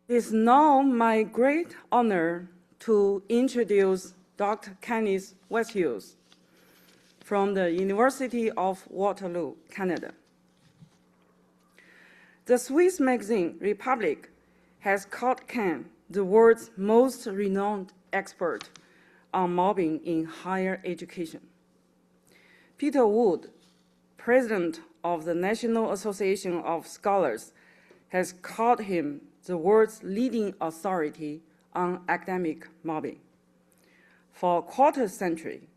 It is now my great honor to introduce Dr. Kenneth Westhues from the University of Waterloo, Canada. The Swiss magazine Republic has called Ken the world's most renowned expert on mobbing in higher education. Peter Wood, president of the National Association of Scholars, has called him the world's leading authority on academic mobbing. For a quarter century,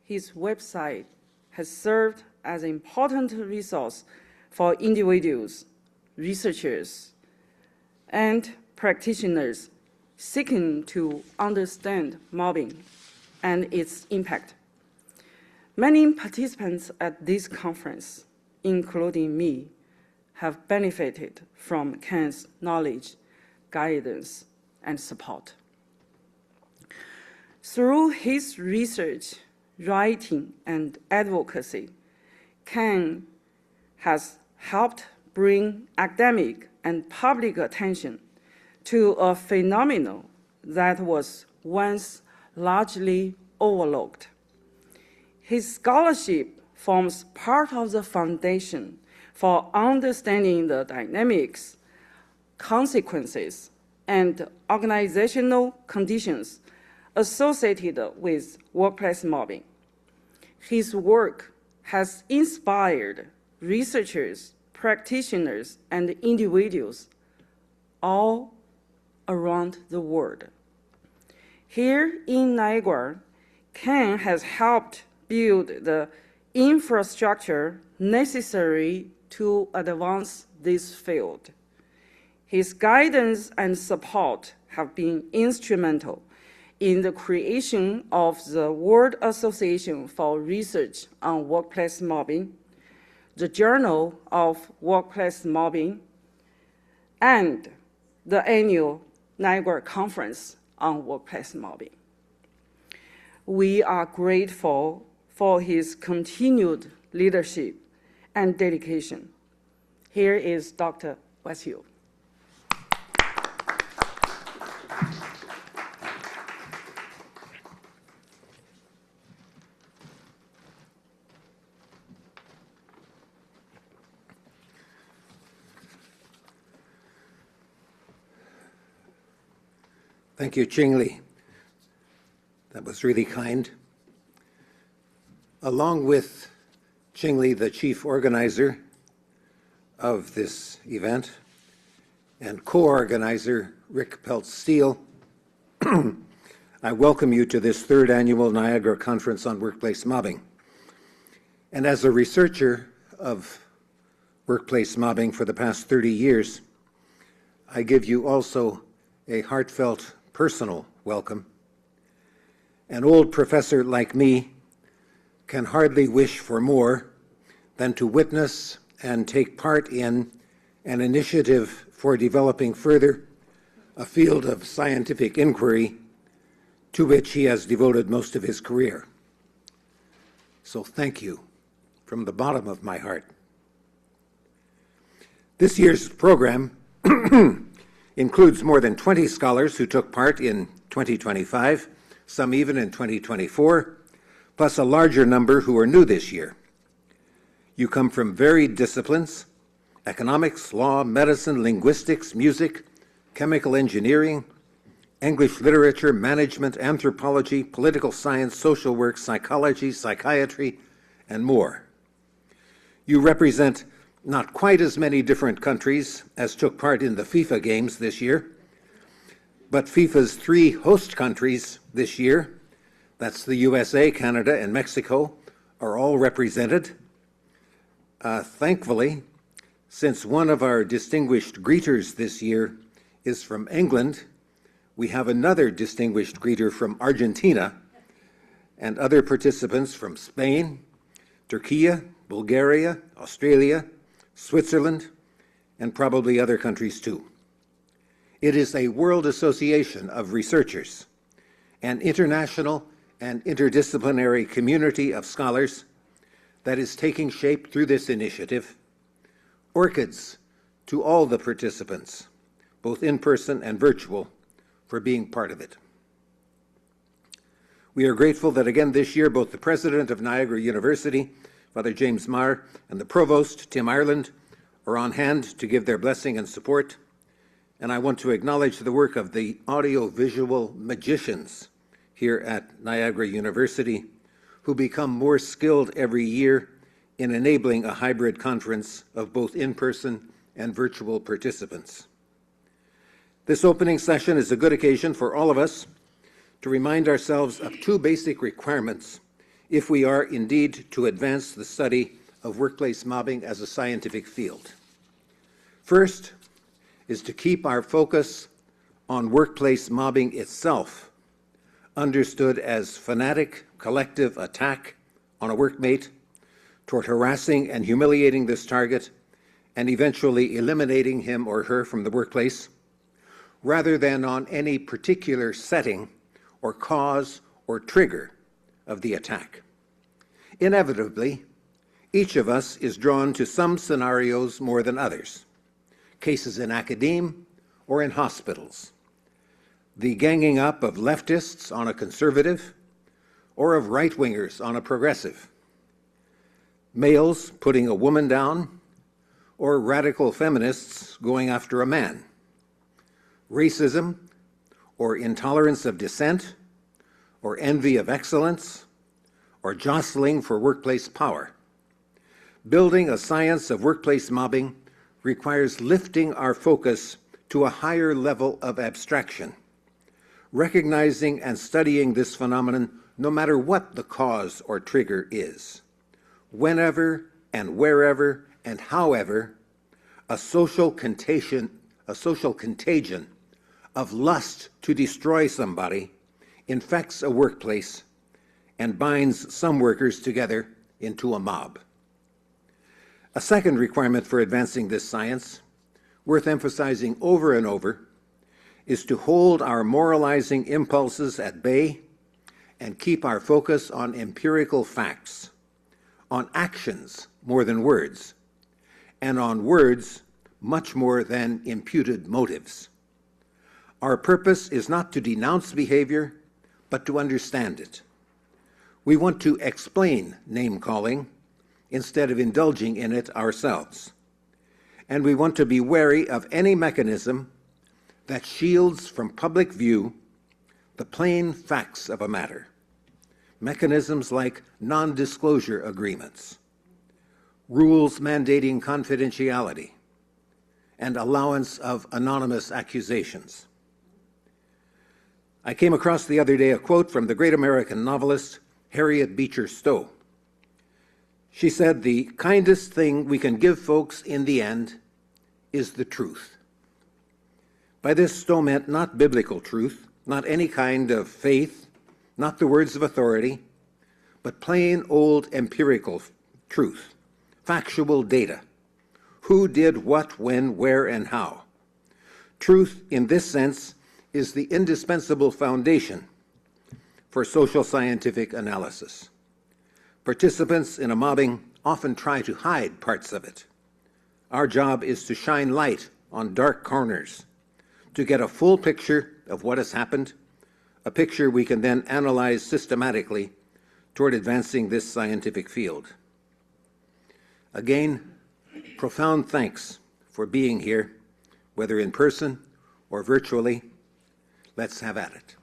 his website has served as an important resource for individuals, researchers, and practitioners seeking to understand mobbing and its impact. Many participants at this conference, including me, have benefited from Ken's knowledge, guidance, and support. Through his research, writing, and advocacy, Ken has helped bring academic and public attention to a phenomenon that was once largely overlooked. His scholarship forms part of the foundation for understanding the dynamics, consequences, and organizational conditions associated with workplace mobbing. His work has inspired researchers, practitioners, and individuals all around the world. Here in Niagara, Ken has helped build the infrastructure necessary to advance this field. His guidance and support have been instrumental in the creation of the World Association for Research on Workplace Mobbing, the Journal of Workplace Mobbing, and the annual Niagara Conference on Workplace Mobbing. We are grateful for his continued leadership and dedication. Here is Dr. Westhues. Thank you, Qingli. That was really kind. Along with Qingli, the chief organizer of this event, and co-organizer Rick Peltz-Steele, I welcome you to this third annual Niagara Conference on Workplace Mobbing. And as a researcher of workplace mobbing for the past 30 years, I give you also a heartfelt personal welcome. An old professor like me can hardly wish for more than to witness and take part in an initiative for developing further a field of scientific inquiry to which he has devoted most of his career. So thank you from the bottom of my heart. This year's program includes more than 20 scholars who took part in 2025, some even in 2024, plus a larger number who are new this year. You come from varied disciplines: economics, law, medicine, linguistics, music, chemical engineering, English literature, management, anthropology, political science, social work, psychology, psychiatry, and more. You represent not quite as many different countries as took part in the FIFA Games this year, but FIFA's 3 host countries this year, that's the USA, Canada, and Mexico, are all represented. Thankfully, since one of our distinguished greeters this year is from England, we have another distinguished greeter from Argentina, and other participants from Spain, Turkey, Bulgaria, Australia, Switzerland, and probably other countries too. It is a world association of researchers, an international and interdisciplinary community of scholars that is taking shape through this initiative. Orchids to all the participants, both in person and virtual, for being part of it. We are grateful that again this year, both the president of Niagara University, Father James Marr, and the provost, Tim Ireland, are on hand to give their blessing and support. And I want to acknowledge the work of the audio-visual magicians here at Niagara University, who become more skilled every year in enabling a hybrid conference of both in-person and virtual participants. This opening session is a good occasion for all of us to remind ourselves of two basic requirements if we are indeed to advance the study of workplace mobbing as a scientific field. First is to keep our focus on workplace mobbing itself, understood as fanatic, collective attack on a workmate toward harassing and humiliating this target and eventually eliminating him or her from the workplace, rather than on any particular setting or cause or trigger of the attack. Inevitably, each of us is drawn to some scenarios more than others, cases in academia or in hospitals, the ganging up of leftists on a conservative or of right-wingers on a progressive, males putting a woman down or radical feminists going after a man, racism or intolerance of dissent, or envy of excellence, or jostling for workplace power. Building a science of workplace mobbing requires lifting our focus to a higher level of abstraction, recognizing and studying this phenomenon no matter what the cause or trigger is. Whenever and wherever and however, a social contagion of lust to destroy somebody infects a workplace and binds some workers together into a mob. A second requirement for advancing this science, worth emphasizing over and over, is to hold our moralizing impulses at bay and keep our focus on empirical facts, on actions more than words, and on words much more than imputed motives. Our purpose is not to denounce behavior, but to understand it. We want to explain name-calling instead of indulging in it ourselves. And we want to be wary of any mechanism that shields from public view the plain facts of a matter. Mechanisms like non-disclosure agreements, rules mandating confidentiality, and allowance of anonymous accusations. I came across the other day a quote from the great American novelist Harriet Beecher Stowe. She said, "The kindest thing we can give folks in the end is the truth." By this, Stowe meant not biblical truth, not any kind of faith, not the words of authority, but plain old empirical truth, factual data. Who did what, when, where, and how? Truth, in this sense, is the indispensable foundation for social scientific analysis. Participants in a mobbing often try to hide parts of it. Our job is to shine light on dark corners, to get a full picture of what has happened, a picture we can then analyze systematically toward advancing this scientific field. Again, profound thanks for being here, whether in person or virtually. Let's have at it.